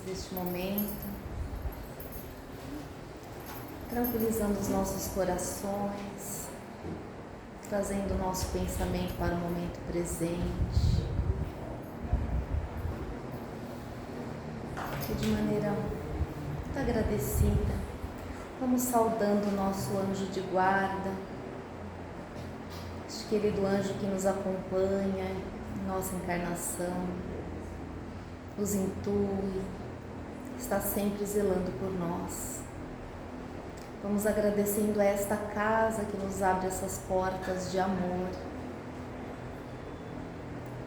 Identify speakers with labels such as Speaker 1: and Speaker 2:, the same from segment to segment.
Speaker 1: deste momento, tranquilizando os nossos corações, trazendo o nosso pensamento para o momento presente, e de maneira muito agradecida, vamos saudando o nosso anjo de guarda, este querido anjo que nos acompanha em nossa encarnação, nos intui, está sempre zelando por nós. Vamos agradecendo a esta casa que nos abre essas portas de amor.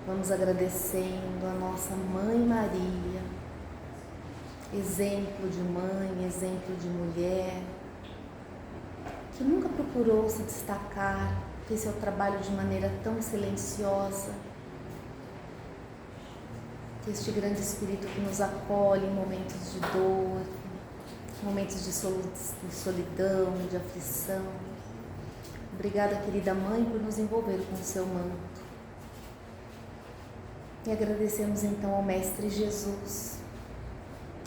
Speaker 1: Vamos agradecendo a nossa Mãe Maria, exemplo de mãe, exemplo de mulher, que nunca procurou se destacar, fez seu trabalho de maneira tão silenciosa. Este grande Espírito que nos acolhe em momentos de dor, momentos de solidão, de aflição. Obrigada, querida Mãe, por nos envolver com o seu manto. E agradecemos então ao Mestre Jesus,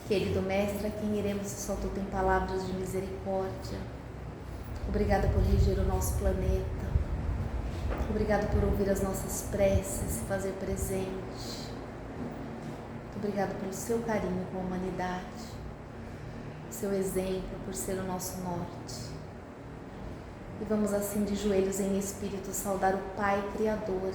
Speaker 1: querido Mestre, a quem iremos se só tu tem palavras de misericórdia. Obrigada por reger o nosso planeta. Obrigada por ouvir as nossas preces, se fazer presente. Obrigada pelo seu carinho com a humanidade, seu exemplo por ser o nosso norte. E vamos assim de joelhos em espírito saudar o Pai Criador,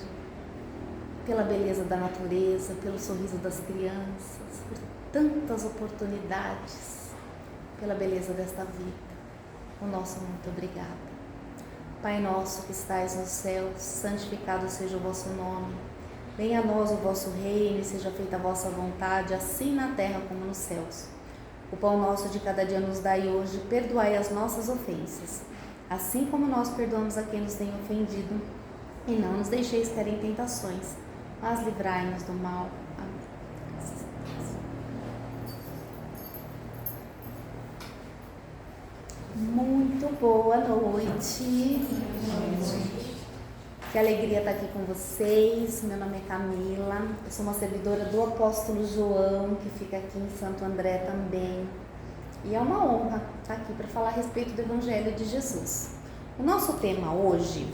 Speaker 1: pela beleza da natureza, pelo sorriso das crianças, por tantas oportunidades, pela beleza desta vida. O nosso muito obrigada. Pai nosso que estais nos céus, santificado seja o vosso nome. Venha a nós o vosso reino e seja feita a vossa vontade, assim na terra como nos céus. O pão nosso de cada dia nos dai hoje, perdoai as nossas ofensas, assim como nós perdoamos a quem nos tem ofendido. E não nos deixeis cair em tentações, mas livrai-nos do mal. Amém. Muito boa noite. Que alegria estar aqui com vocês. Meu nome é Camila, eu sou uma servidora do apóstolo João, que fica aqui em Santo André também. E é uma honra estar aqui para falar a respeito do Evangelho de Jesus. O nosso tema hoje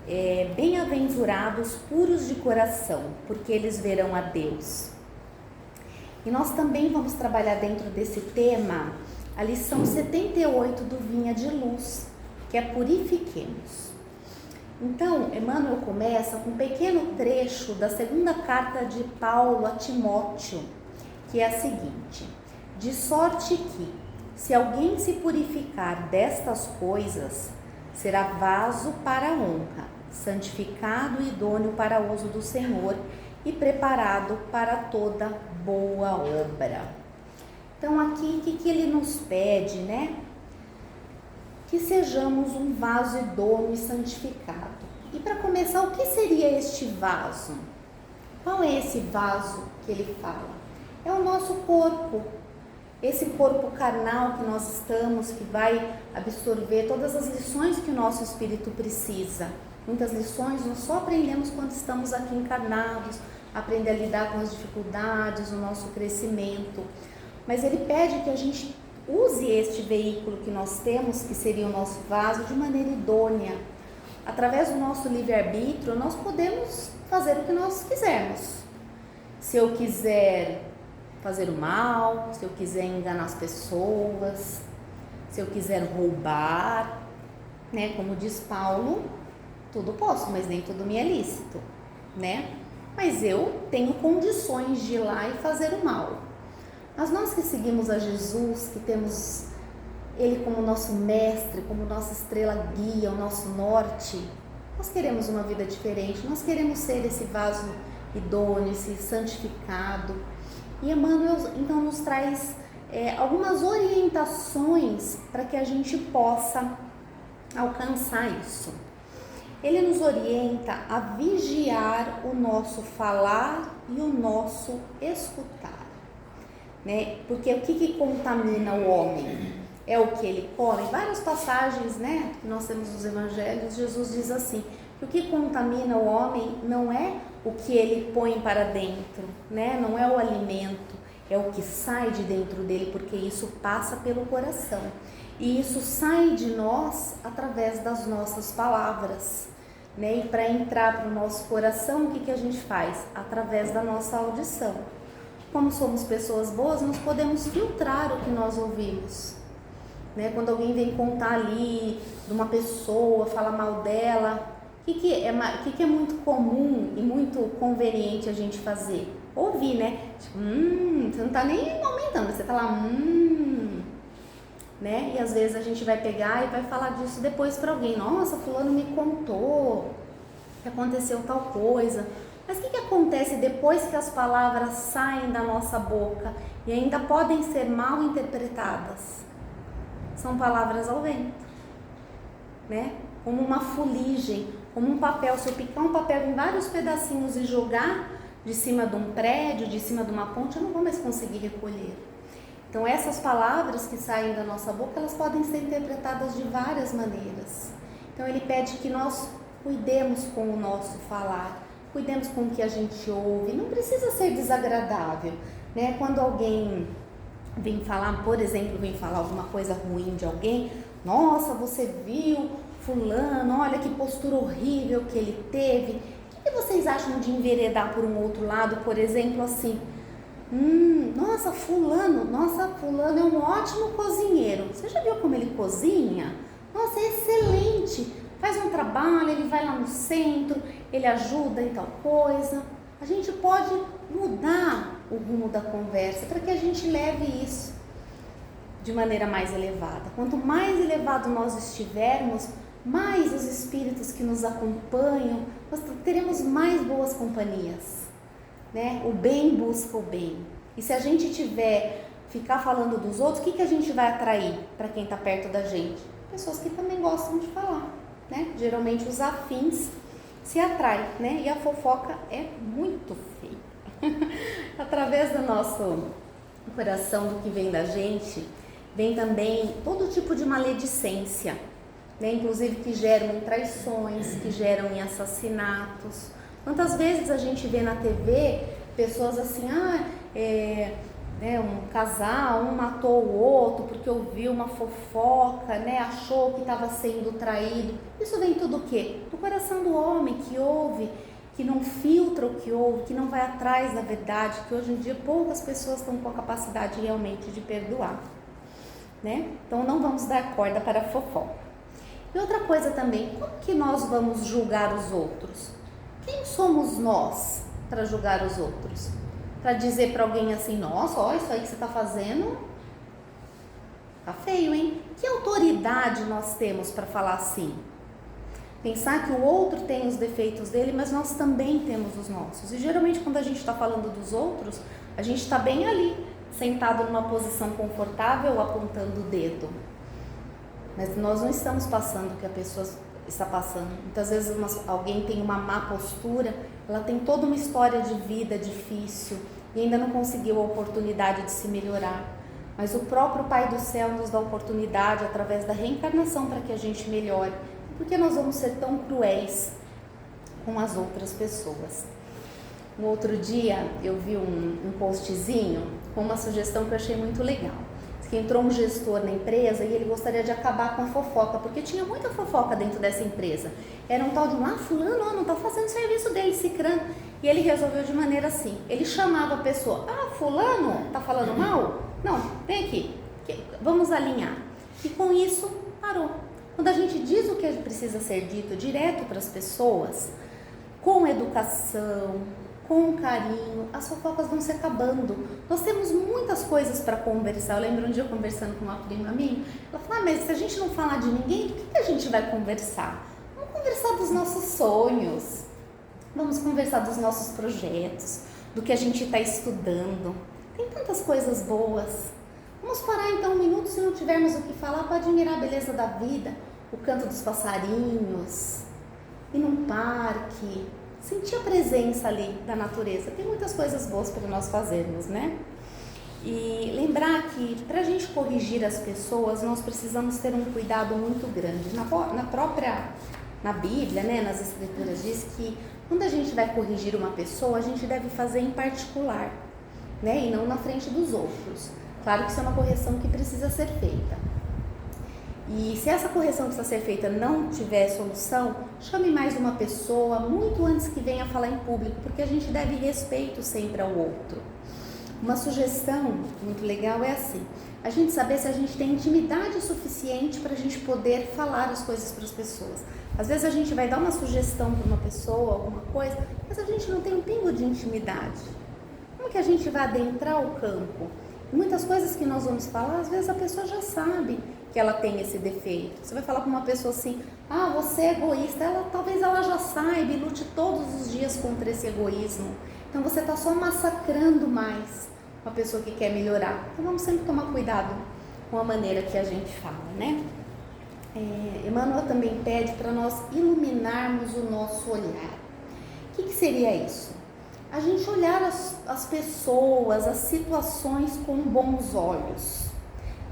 Speaker 1: é Bem-aventurados puros de coração, porque eles verão a Deus. E nós também vamos trabalhar dentro desse tema a lição 78 do Vinha de Luz, que é Purifiquemos. Então, Emmanuel começa com um pequeno trecho da segunda carta de Paulo a Timóteo, que é a seguinte: de sorte que, se alguém se purificar destas coisas, será vaso para a honra, santificado e idôneo para o uso do Senhor e preparado para toda boa obra. Então, aqui, o que ele nos pede, né? Que sejamos um vaso idôneo e santificado. E para começar, o que seria este vaso? Qual é esse vaso que ele fala? É o nosso corpo, esse corpo carnal que nós estamos, que vai absorver todas as lições que o nosso espírito precisa. Muitas lições nós só aprendemos quando estamos aqui encarnados, aprender a lidar com as dificuldades, o nosso crescimento. Mas ele pede que a gente use este veículo que nós temos, que seria o nosso vaso, de maneira idônea. Através do nosso livre-arbítrio, nós podemos fazer o que nós quisermos. Se eu quiser fazer o mal, se eu quiser enganar as pessoas, se eu quiser roubar, né? Como diz Paulo, tudo posso, mas nem tudo me é lícito, né? Mas eu tenho condições de ir lá e fazer o mal. Mas nós que seguimos a Jesus, que temos Ele como nosso mestre, como nossa estrela guia, o nosso norte, nós queremos uma vida diferente, nós queremos ser esse vaso idôneo, esse santificado. E Emmanuel então nos traz algumas orientações para que a gente possa alcançar isso. Ele nos orienta a vigiar o nosso falar e o nosso escutar. Né? Porque o que contamina o homem? É o que ele come. Em várias passagens, né, que nós temos nos evangelhos, Jesus diz assim, que o que contamina o homem não é o que ele põe para dentro, né? Não é o alimento, é o que sai de dentro dele, porque isso passa pelo coração. E isso sai de nós através das nossas palavras, né? E para entrar para o nosso coração, o que a gente faz? Através da nossa audição. Como somos pessoas boas, nós podemos filtrar o que nós ouvimos, né? Quando alguém vem contar ali de uma pessoa, fala mal dela, o que é muito comum e muito conveniente a gente fazer? Ouvir, né? Tipo, você não tá nem aumentando, você tá lá, né? E às vezes a gente vai pegar e vai falar disso depois para alguém. Nossa, fulano me contou que aconteceu tal coisa. Mas o que acontece depois que as palavras saem da nossa boca e ainda podem ser mal interpretadas? São palavras ao vento, né? Como uma fuligem, como um papel. Se eu picar um papel em vários pedacinhos e jogar de cima de um prédio, de cima de uma ponte, eu não vou mais conseguir recolher. Então essas palavras que saem da nossa boca, elas podem ser interpretadas de várias maneiras. Então ele pede que nós cuidemos com o nosso falar, cuidemos com o que a gente ouve. Não precisa ser desagradável, né? Quando alguém vem falar, por exemplo, vem falar alguma coisa ruim de alguém, nossa, você viu fulano, olha que postura horrível que ele teve. O que vocês acham de enveredar por um outro lado, por exemplo, assim? Nossa, fulano é um ótimo cozinheiro. Você já viu como ele cozinha? Nossa, é excelente. Faz um trabalho, ele vai lá no centro, ele ajuda em tal coisa. A gente pode mudar o rumo da conversa para que a gente leve isso de maneira mais elevada. Quanto mais elevado nós estivermos, mais os espíritos que nos acompanham, nós teremos mais boas companhias, né? O bem busca o bem. E se a gente ficar falando dos outros, o que a gente vai atrair para quem está perto da gente? Pessoas que também gostam de falar, né? Geralmente os afins se atraem, né? E a fofoca é muito feia. Através do nosso coração, do que vem da gente, vem também todo tipo de maledicência, né? Inclusive que geram em traições, que geram em assassinatos. Quantas vezes a gente vê na TV pessoas assim, um casal, um matou o outro porque ouviu uma fofoca, né? Achou que estava sendo traído. Isso vem tudo o quê? Do coração do homem que ouve, que não filtra o que ouve, que não vai atrás da verdade, que hoje em dia poucas pessoas estão com a capacidade realmente de perdoar, né? Então não vamos dar corda para a fofoca. E outra coisa também, como que nós vamos julgar os outros? Quem somos nós para julgar os outros? Para dizer para alguém assim, nossa, ó, isso aí que você está fazendo tá feio, hein? Que autoridade nós temos para falar assim? Pensar que o outro tem os defeitos dele, mas nós também temos os nossos. E geralmente quando a gente está falando dos outros, a gente está bem ali, sentado numa posição confortável, apontando o dedo. Mas nós não estamos passando o que a pessoa está passando. Muitas vezes alguém tem uma má postura, ela tem toda uma história de vida difícil e ainda não conseguiu a oportunidade de se melhorar. Mas o próprio Pai do Céu nos dá oportunidade através da reencarnação para que a gente melhore. Por que nós vamos ser tão cruéis com as outras pessoas? No outro dia eu vi um postzinho com uma sugestão que eu achei muito legal. Que entrou um gestor na empresa e ele gostaria de acabar com a fofoca, porque tinha muita fofoca dentro dessa empresa. Era um tal de fulano, não está fazendo o serviço dele, cicrano. E ele resolveu de maneira assim, ele chamava a pessoa, fulano, está falando mal? Não, vem aqui, vamos alinhar. E com isso, parou. Quando a gente diz o que precisa ser dito direto para as pessoas, com educação, com carinho, as fofocas vão se acabando. Nós temos muitas coisas para conversar. Eu lembro um dia conversando com uma prima minha, ela falou, mas se a gente não falar de ninguém, do que a gente vai conversar? Vamos conversar dos nossos sonhos, vamos conversar dos nossos projetos, do que a gente está estudando. Tem tantas coisas boas. Vamos parar então um minuto, se não tivermos o que falar, para admirar a beleza da vida, o canto dos passarinhos, ir num parque, sentir a presença ali da natureza. Tem muitas coisas boas para nós fazermos, né? E lembrar que para a gente corrigir as pessoas, nós precisamos ter um cuidado muito grande. Na Bíblia, né, nas Escrituras, diz que quando a gente vai corrigir uma pessoa, a gente deve fazer em particular. né? E não na frente dos outros. Claro que isso é uma correção que precisa ser feita. E se essa correção que precisa ser feita não tiver solução, chame mais uma pessoa muito antes que venha falar em público, porque a gente deve respeito sempre ao outro. Uma sugestão muito legal é assim, a gente saber se a gente tem intimidade suficiente para a gente poder falar as coisas para as pessoas. Às vezes a gente vai dar uma sugestão para uma pessoa, alguma coisa, mas a gente não tem um pingo de intimidade. Como que a gente vai adentrar o campo? Muitas coisas que nós vamos falar, às vezes a pessoa já sabe que ela tem esse defeito. Você vai falar para uma pessoa assim, você é egoísta, talvez ela já saiba e lute todos os dias contra esse egoísmo. Então você está só massacrando mais uma pessoa que quer melhorar. Então vamos sempre tomar cuidado com a maneira que a gente fala, né? Emmanuel também pede para nós iluminarmos o nosso olhar. O que seria isso? A gente olhar as pessoas, as situações com bons olhos,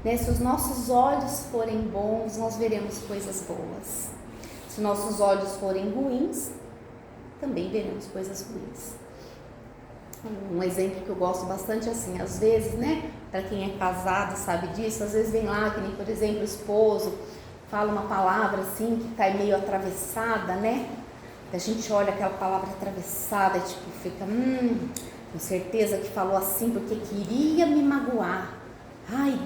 Speaker 1: né? Se os nossos olhos forem bons, nós veremos coisas boas. Se nossos olhos forem ruins, também veremos coisas ruins. Um exemplo que eu gosto bastante é assim, às vezes, né, para quem é casado sabe disso, às vezes vem lá, que nem, por exemplo, o esposo fala uma palavra assim, que está meio atravessada, né? A gente olha aquela palavra atravessada e tipo, fica, com certeza que falou assim porque queria me magoar.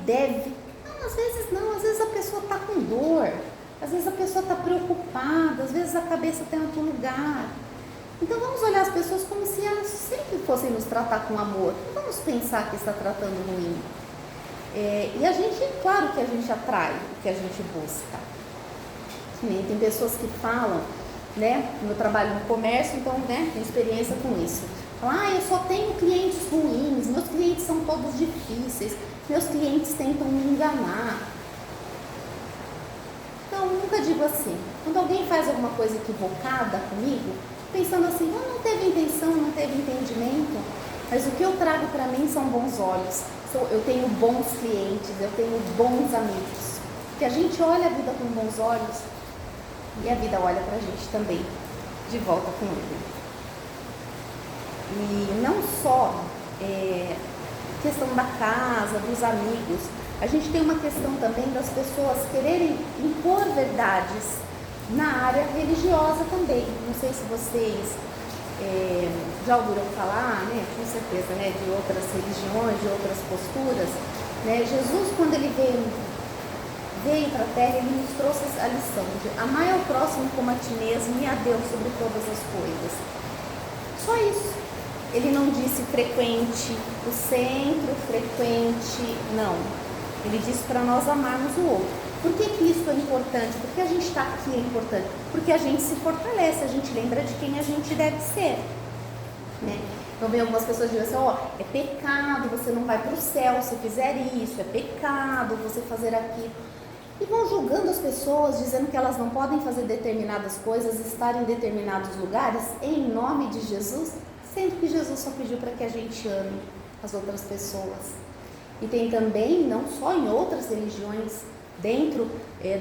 Speaker 1: Deve. Não, às vezes não, às vezes a pessoa está com dor, às vezes a pessoa está preocupada, às vezes a cabeça está em outro lugar. Então vamos olhar as pessoas como se elas sempre fossem nos tratar com amor. Não vamos pensar que está tratando ruim. E a gente, claro que a gente atrai o que a gente busca. Tem pessoas que falam, né? Eu trabalho no comércio, então, né, tenho experiência com isso. Falam, eu só tenho clientes ruins, meus clientes são todos difíceis, meus clientes tentam me enganar. Então, eu nunca digo assim. Quando alguém faz alguma coisa equivocada comigo, pensando assim, não teve intenção, não teve entendimento, mas o que eu trago para mim são bons olhos. Eu tenho bons clientes, eu tenho bons amigos. Porque a gente olha a vida com bons olhos e a vida olha para a gente também, de volta com ele. E não só questão da casa, dos amigos, a gente tem uma questão também das pessoas quererem impor verdades na área religiosa também. Não sei se vocês já ouviram falar, né, com certeza, né, de outras religiões, de outras posturas, né? Jesus, quando ele veio para a Terra, ele nos trouxe a lição de amar ao próximo como a ti mesmo e a Deus sobre todas as coisas. Só isso. Ele não disse frequente o centro, frequente, não. Ele disse para nós amarmos o outro. Por que isso é importante? Por que a gente está aqui é importante? Porque a gente se fortalece, a gente lembra de quem a gente deve ser, né? Então vem algumas pessoas dizendo assim, é pecado, você não vai para o céu se fizer isso, é pecado você fazer aquilo. E vão julgando as pessoas, dizendo que elas não podem fazer determinadas coisas, estar em determinados lugares, em nome de Jesus, sendo que Jesus só pediu para que a gente ame as outras pessoas. E tem também, não só em outras religiões, dentro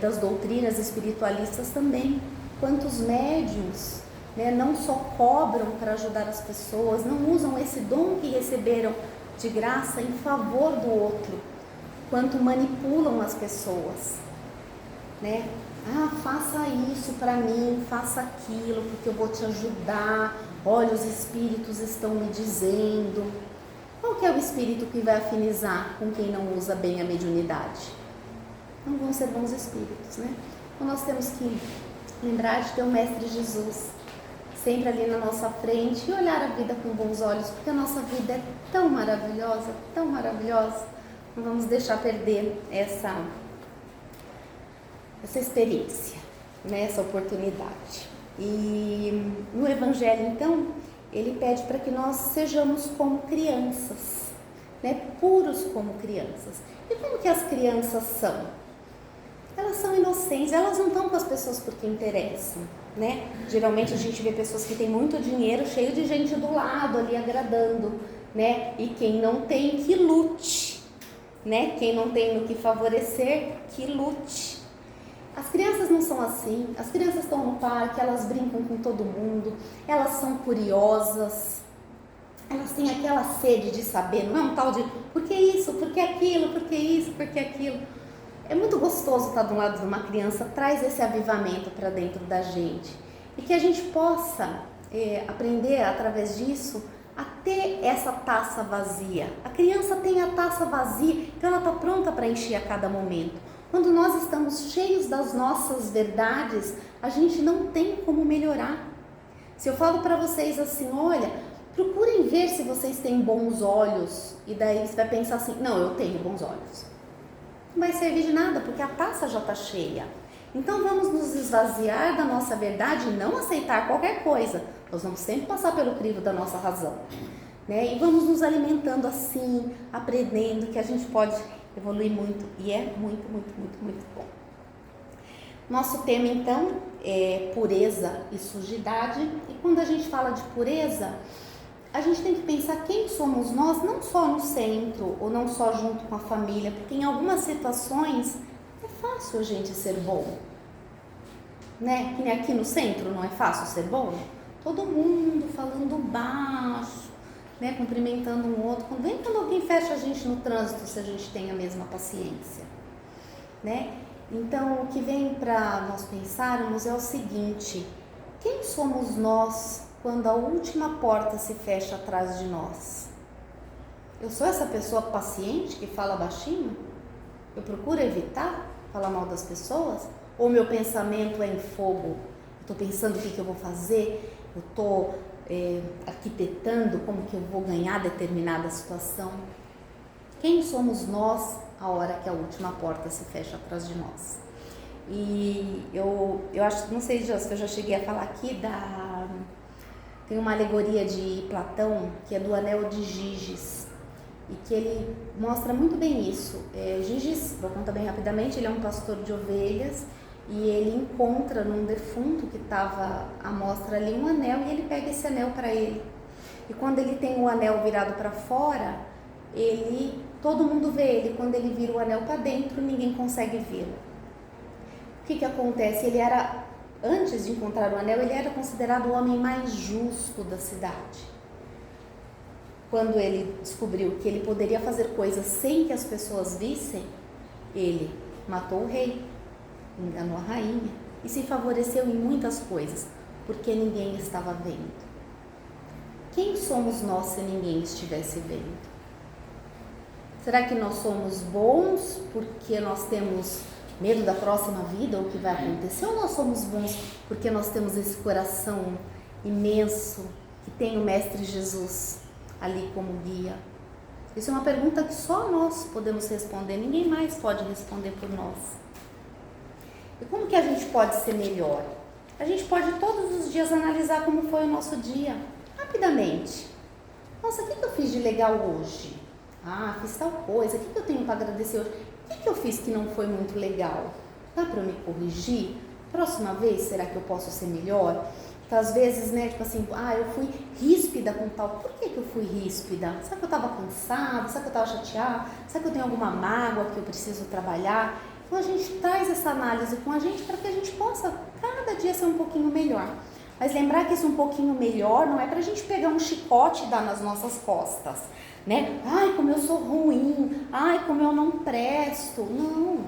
Speaker 1: das doutrinas espiritualistas também, quantos médiuns, né, não só cobram para ajudar as pessoas, não usam esse dom que receberam de graça em favor do outro, quanto manipulam as pessoas, né? Faça isso para mim, faça aquilo, porque eu vou te ajudar, olha, os espíritos estão me dizendo. Qual que é o espírito que vai afinizar com quem não usa bem a mediunidade? Não vão ser bons espíritos, né? Então nós temos que lembrar de ter o Mestre Jesus sempre ali na nossa frente e olhar a vida com bons olhos, porque a nossa vida é tão maravilhosa, não vamos deixar perder essa experiência, né? Essa oportunidade. E no Evangelho, então, ele pede para que nós sejamos como crianças, né? Puros como crianças. E como que as crianças são? Elas são inocentes, elas não estão com as pessoas porque interessam, né? Geralmente a gente vê pessoas que têm muito dinheiro, cheio de gente do lado ali agradando, né? E quem não tem, que lute, né? Quem não tem no que favorecer, que lute. As crianças não são assim, as crianças estão no parque, elas brincam com todo mundo, elas são curiosas, elas têm aquela sede de saber, não é um tal de por que isso, por que aquilo, por que isso, por que aquilo. É muito gostoso estar do lado de uma criança, traz esse avivamento para dentro da gente. E que a gente possa aprender através disso a ter essa taça vazia. A criança tem a taça vazia, então ela está pronta para encher a cada momento. Quando nós estamos cheios das nossas verdades, a gente não tem como melhorar. Se eu falo para vocês assim, olha, procurem ver se vocês têm bons olhos, e daí você vai pensar assim, não, eu tenho bons olhos. Não vai servir de nada, porque a taça já está cheia. Então vamos nos esvaziar da nossa verdade e não aceitar qualquer coisa. Nós vamos sempre passar pelo crivo da nossa razão, né? E vamos nos alimentando assim, aprendendo que a gente pode evoluir muito, e é muito, muito, muito, muito bom. Nosso tema então é pureza e sujidade, e quando a gente fala de pureza, a gente tem que pensar quem somos nós, não só no centro ou não só junto com a família, porque em algumas situações é fácil a gente ser bom, né? Que nem aqui no centro não é fácil ser bom? Todo mundo falando baixo, né? Cumprimentando um outro. Quando alguém fecha a gente no trânsito, se a gente tem a mesma paciência, né? Então, o que vem para nós pensarmos é o seguinte: quem somos nós quando a última porta se fecha atrás de nós? Eu sou essa pessoa paciente que fala baixinho? Eu procuro evitar falar mal das pessoas? Ou meu pensamento é em fogo? Eu estou pensando o que eu vou fazer? Eu estou arquitetando como que eu vou ganhar determinada situação? Quem somos nós a hora que a última porta se fecha atrás de nós? E eu acho, não sei se eu já cheguei a falar aqui, tem uma alegoria de Platão, que é do anel de Giges, e que ele mostra muito bem isso. Giges, vou contar bem rapidamente, ele é um pastor de ovelhas, e ele encontra num defunto que estava à mostra ali um anel, e ele pega esse anel para ele. E quando ele tem o anel virado para fora, todo mundo vê ele. Quando ele vira o anel para dentro, ninguém consegue vê-lo. O que acontece? Antes de encontrar o anel, ele era considerado o homem mais justo da cidade. Quando ele descobriu que ele poderia fazer coisas sem que as pessoas vissem, ele matou o rei, enganou a rainha e se favoreceu em muitas coisas, porque ninguém estava vendo. Quem somos nós se ninguém estivesse vendo? Será que nós somos bons porque nós temos medo da próxima vida ou o que vai acontecer? Ou nós somos bons porque nós temos esse coração imenso que tem o Mestre Jesus ali como guia? Isso é uma pergunta que só nós podemos responder, ninguém mais pode responder por nós. E como que a gente pode ser melhor? A gente pode todos os dias analisar como foi o nosso dia, rapidamente. Nossa, o que eu fiz de legal hoje? Fiz tal coisa, o que eu tenho para agradecer hoje? O que eu fiz que não foi muito legal? Dá para eu me corrigir? Próxima vez, será que eu posso ser melhor? Então, às vezes, né, tipo assim, eu fui ríspida com tal. Por que eu fui ríspida? Será que eu estava cansada? Será que eu estava chateada? Será que eu tenho alguma mágoa que eu preciso trabalhar? Então, a gente traz essa análise com a gente para que a gente possa, cada dia, ser um pouquinho melhor. Mas lembrar que esse um pouquinho melhor não é para a gente pegar um chicote e dar nas nossas costas, né? Ai, como eu sou ruim, ai, como eu não presto. Não.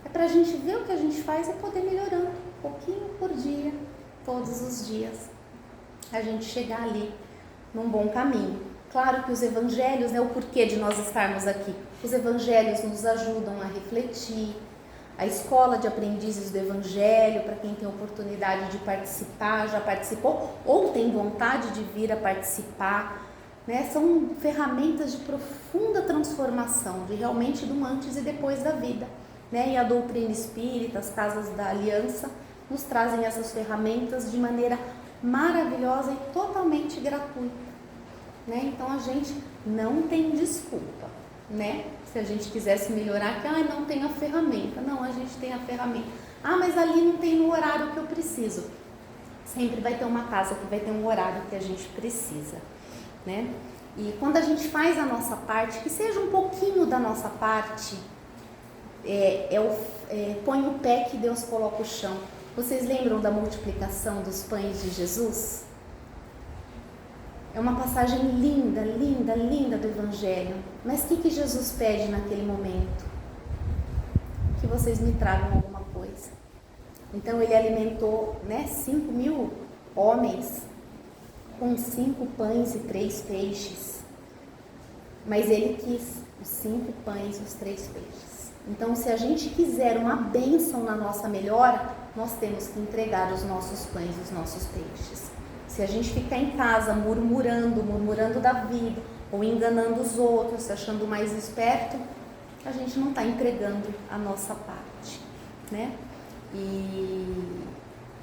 Speaker 1: É para a gente ver o que a gente faz e poder melhorando, pouquinho por dia, todos os dias. A gente chegar ali num bom caminho. Claro que os evangelhos, né, o porquê de nós estarmos aqui, os evangelhos nos ajudam a refletir. A escola de aprendizes do evangelho, para quem tem oportunidade de participar, já participou ou tem vontade de vir a participar, né, são ferramentas de profunda transformação, de realmente do antes e depois da vida, né? E a doutrina espírita, as casas da aliança, nos trazem essas ferramentas de maneira maravilhosa e totalmente gratuita. Né? Então a gente não tem desculpa, né? Se a gente quisesse melhorar, que não tem a ferramenta. Não, a gente tem a ferramenta. Mas ali não tem no horário que eu preciso. Sempre vai ter uma casa que vai ter um horário que a gente precisa, né? E quando a gente faz a nossa parte, que seja um pouquinho da nossa parte, põe o pé que Deus coloca o chão. Vocês lembram da multiplicação dos pães de Jesus? É uma passagem linda, linda, linda do Evangelho. Mas o que Jesus pede naquele momento? Que vocês me tragam alguma coisa. Então ele alimentou 5.000 homens com 5 pães e 3 peixes. Mas ele quis os 5 pães e os 3 peixes. Então, se a gente quiser uma bênção na nossa melhora, nós temos que entregar os nossos pães e os nossos peixes. Se a gente ficar em casa murmurando da vida, ou enganando os outros, se achando mais esperto, a gente não está entregando a nossa parte, né? E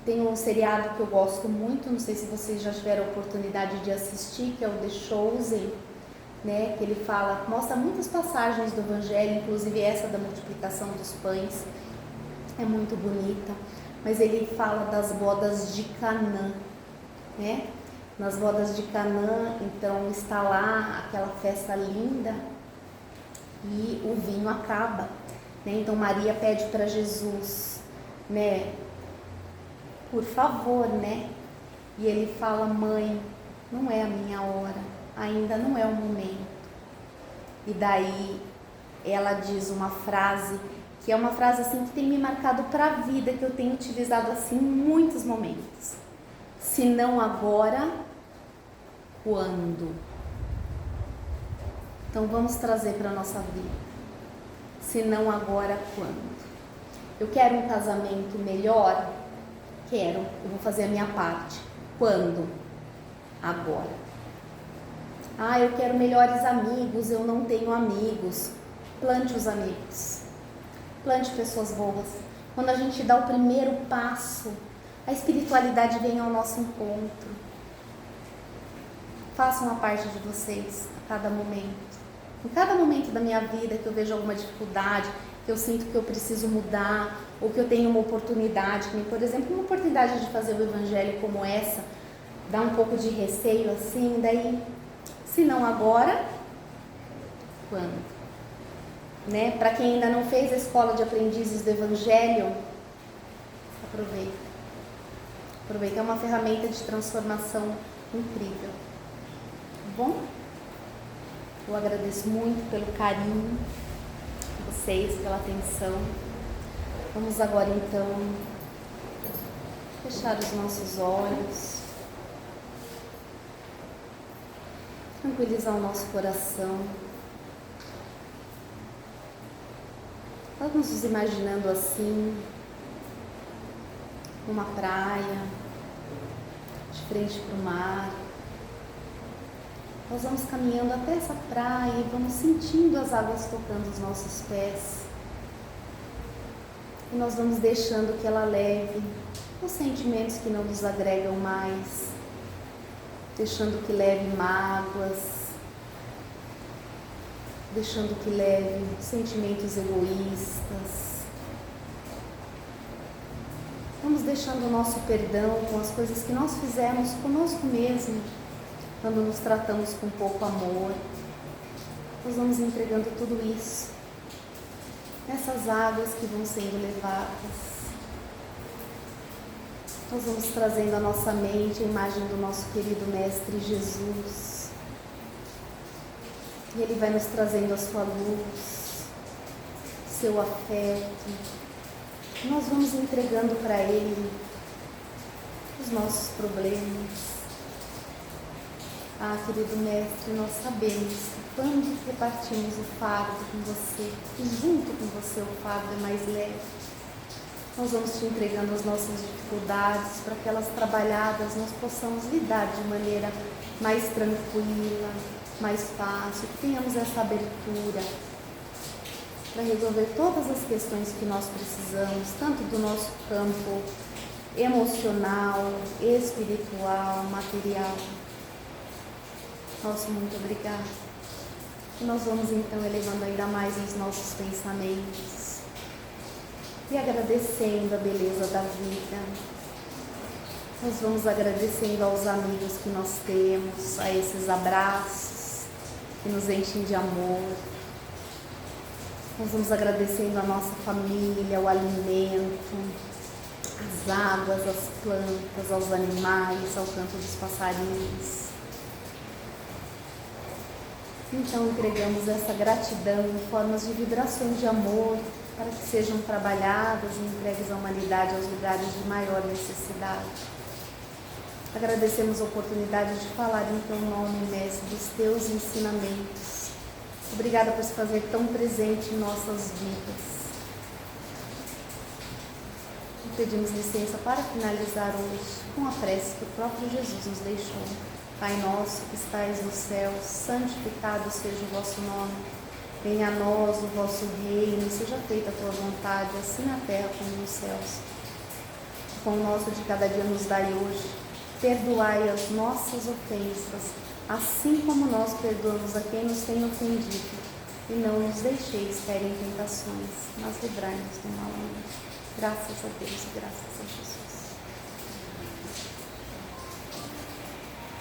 Speaker 1: tem um seriado que eu gosto muito, não sei se vocês já tiveram a oportunidade de assistir, que é o The Chosen, né? Que ele mostra muitas passagens do Evangelho, inclusive essa da multiplicação dos pães, é muito bonita, mas ele fala das bodas de Canaã, né? Nas bodas de Canaã, então está lá aquela festa linda e o vinho acaba, né? Então Maria pede para Jesus, né? Por favor, né? E ele fala: mãe, não é a minha hora, ainda não é o momento. E daí ela diz uma frase, que é uma frase assim que tem me marcado para a vida, que eu tenho utilizado assim em muitos momentos. Se não agora, quando? Então vamos trazer para a nossa vida. Se não agora, quando? Eu quero um casamento melhor? Quero, eu vou fazer a minha parte. Quando? Agora. Eu quero melhores amigos, eu não tenho amigos. Plante os amigos. Plante pessoas boas. Quando a gente dá o primeiro passo, a espiritualidade vem ao nosso encontro. Façam a parte de vocês a cada momento. Em cada momento da minha vida que eu vejo alguma dificuldade, que eu sinto que eu preciso mudar, ou que eu tenho uma oportunidade, como por exemplo uma oportunidade de fazer o Evangelho como essa, dá um pouco de receio assim, daí, se não agora, quando? Né? Para quem ainda não fez a escola de aprendizes do Evangelho, aproveita. Aproveita, é uma ferramenta de transformação incrível. Tá bom? Eu agradeço muito pelo carinho de vocês, pela atenção. Vamos agora então fechar os nossos olhos, tranquilizar o nosso coração. Vamos nos imaginando assim, numa praia, de frente para o mar. Nós vamos caminhando até essa praia e vamos sentindo as águas tocando os nossos pés. E nós vamos deixando que ela leve os sentimentos que não nos agregam mais, deixando que leve mágoas, deixando que leve sentimentos egoístas. Vamos deixando o nosso perdão com as coisas que nós fizemos conosco mesmo, quando nos tratamos com pouco amor. Nós vamos entregando tudo isso nessas águas que vão sendo levadas. Nós vamos trazendo à nossa mente a imagem do nosso querido Mestre Jesus. E Ele vai nos trazendo a sua luz, seu afeto. Nós vamos entregando para Ele os nossos problemas. Querido Mestre, nós sabemos que quando repartimos o fardo com você, e junto com você o fardo é mais leve, nós vamos te entregando as nossas dificuldades para que elas trabalhadas nós possamos lidar de maneira mais tranquila, mais fácil, que tenhamos essa abertura para resolver todas as questões que nós precisamos, tanto do nosso campo emocional, espiritual, material. Nosso muito obrigado. E nós vamos então elevando ainda mais os nossos pensamentos e agradecendo a beleza da vida. Nós vamos agradecendo aos amigos que nós temos, a esses abraços que nos enchem de amor. Nós vamos agradecendo a nossa família, o alimento, as águas, as plantas, aos animais, ao canto dos passarinhos. Então entregamos essa gratidão em formas de vibrações de amor, para que sejam trabalhadas e entregues à humanidade aos lugares de maior necessidade. Agradecemos a oportunidade de falar em teu nome, Mestre, dos teus ensinamentos. Obrigada por se fazer tão presente em nossas vidas. E pedimos licença para finalizar hoje com a prece que o próprio Jesus nos deixou. Pai nosso que estais no céu, santificado seja o vosso nome. Venha a nós o vosso reino e seja feita a tua vontade, assim na terra como nos céus. O pão nosso de cada dia nos dai hoje. Perdoai as nossas ofensas, assim como nós perdoamos a quem nos tem ofendido. E não nos deixeis cair em tentações, mas livrai-nos do mal. Graças a Deus e graças a Jesus.